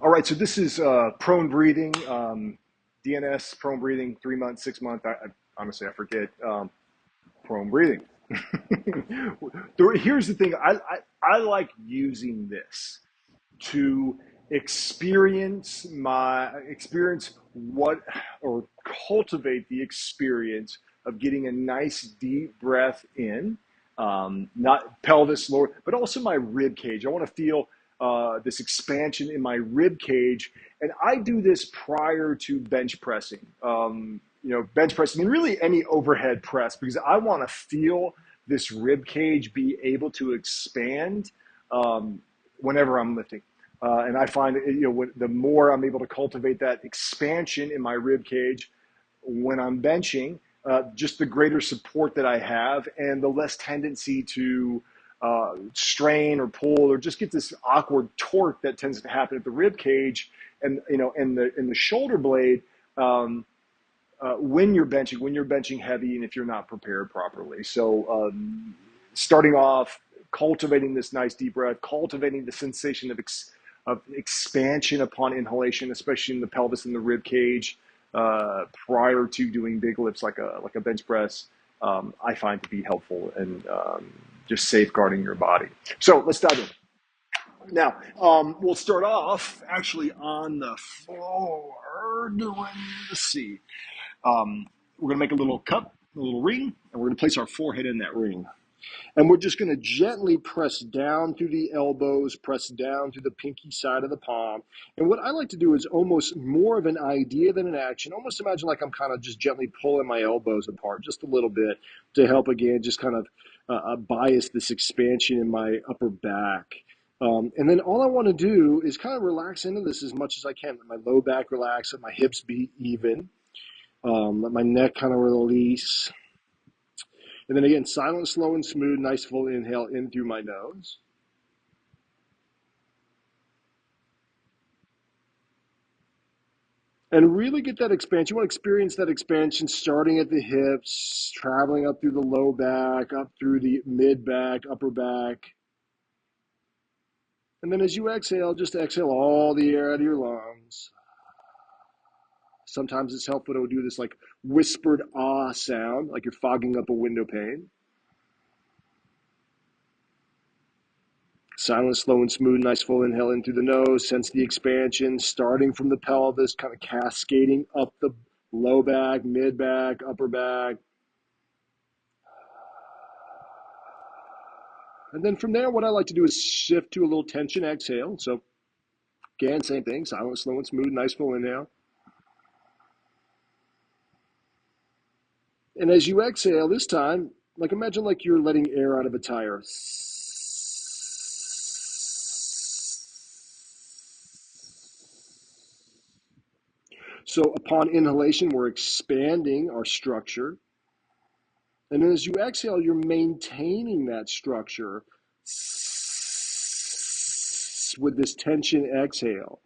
All right, so this is prone breathing, DNS, prone breathing, 3 months, 6 months. Honestly, I forget prone breathing. Here's the thing I like using this to experience what or cultivate the experience of getting a nice deep breath in, not pelvis lower, but also my rib cage. I want to feel this expansion in my rib cage, and I do this prior to bench pressing. Bench pressing and really any overhead press, because I want to feel this rib cage be able to expand whenever I'm lifting. And I find the more I'm able to cultivate that expansion in my rib cage when I'm benching, just the greater support that I have, and the less tendency to strain or pull or just get this awkward torque that tends to happen at the rib cage and in the shoulder blade. When you're benching heavy, and if you're not prepared properly. So starting off, cultivating this nice deep breath, cultivating the sensation of expansion upon inhalation, especially in the pelvis and the rib cage, prior to doing big lifts like a bench press, I find to be helpful and just safeguarding your body. So let's dive in. Now, we'll start off actually on the floor doing, let's see, we're going to make a little cup, a little ring, and we're going to place our forehead in that ring. And we're just going to gently press down through the elbows, press down through the pinky side of the palm. And what I like to do is almost more of an idea than an action. Almost imagine like I'm kind of just gently pulling my elbows apart just a little bit to help, again, just kind of bias this expansion in my upper back. And then all I want to do is kind of relax into this as much as I can. Let my low back relax, let my hips be even. Let my neck kind of release. And then again, silent, slow, and smooth. Nice full inhale in through my nose. And really get that expansion. You want to experience that expansion starting at the hips, traveling up through the low back, up through the mid back, upper back. And then as you exhale, just exhale all the air out of your lungs. Sometimes it's helpful to do this like whispered ah sound, like you're fogging up a window pane. Silent, slow, and smooth. Nice full inhale in through the nose. Sense the expansion starting from the pelvis, kind of cascading up the low back, mid back, upper back. And then from there, what I like to do is shift to a little tension exhale. So again, same thing. Silent, slow, and smooth. Nice full inhale. And as you exhale this time, like imagine like you're letting air out of a tire. So upon inhalation, we're expanding our structure. And then as you exhale, you're maintaining that structure with this tension exhale.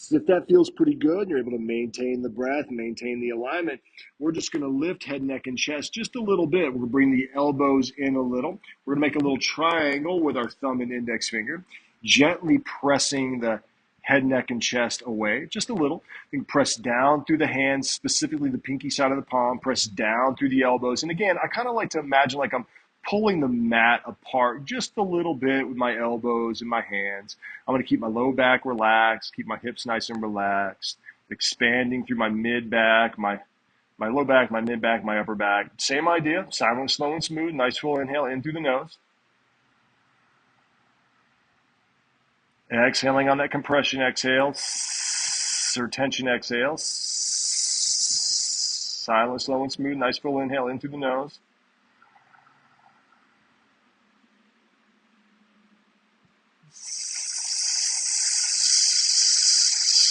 If that feels pretty good and you're able to maintain the breath, maintain the alignment, we're just going to lift head, neck, and chest just a little bit. We're going to bring the elbows in a little. We're going to make a little triangle with our thumb and index finger, gently pressing the head, neck, and chest away just a little. You can press down through the hands, specifically the pinky side of the palm, press down through the elbows. And again, I kind of like to imagine like I'm pulling the mat apart just a little bit with my elbows and my hands. I'm going to keep my low back relaxed, keep my hips nice and relaxed, expanding through my mid back, my low back, my mid back, my upper back. Same idea, silent, slow, and smooth. Nice full inhale in through the nose. Exhaling on that compression exhale or tension exhale. Silent, slow, and smooth. Nice full inhale in through the nose.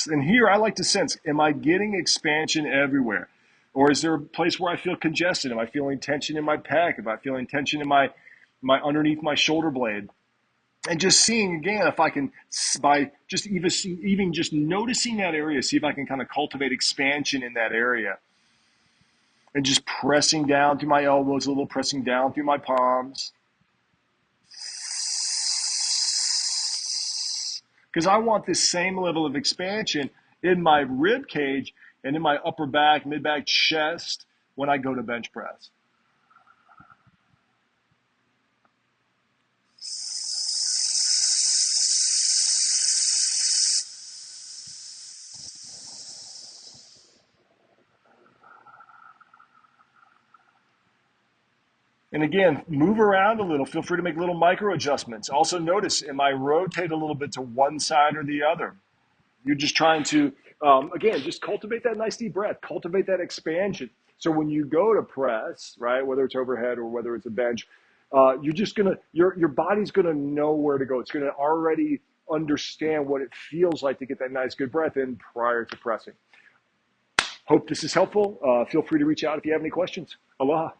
And here I like to sense, am I getting expansion everywhere? Or is there a place where I feel congested? Am I feeling tension in my pec? Am I feeling tension in my underneath my shoulder blade? And just seeing again if I can, by just even just noticing that area, see if I can kind of cultivate expansion in that area, and just pressing down through my elbows a little, pressing down through my palms, because I want this same level of expansion in my rib cage and in my upper back, mid back, chest when I go to bench press. And again, move around a little. Feel free to make little micro adjustments. Also notice, am I rotate a little bit to one side or the other? You're just trying to, again, just cultivate that nice deep breath, cultivate that expansion. So when you go to press, right, whether it's overhead or whether it's a bench, you're just gonna, your body's gonna know where to go. It's gonna already understand what it feels like to get that nice good breath in prior to pressing. Hope this is helpful. Feel free to reach out if you have any questions. Aloha.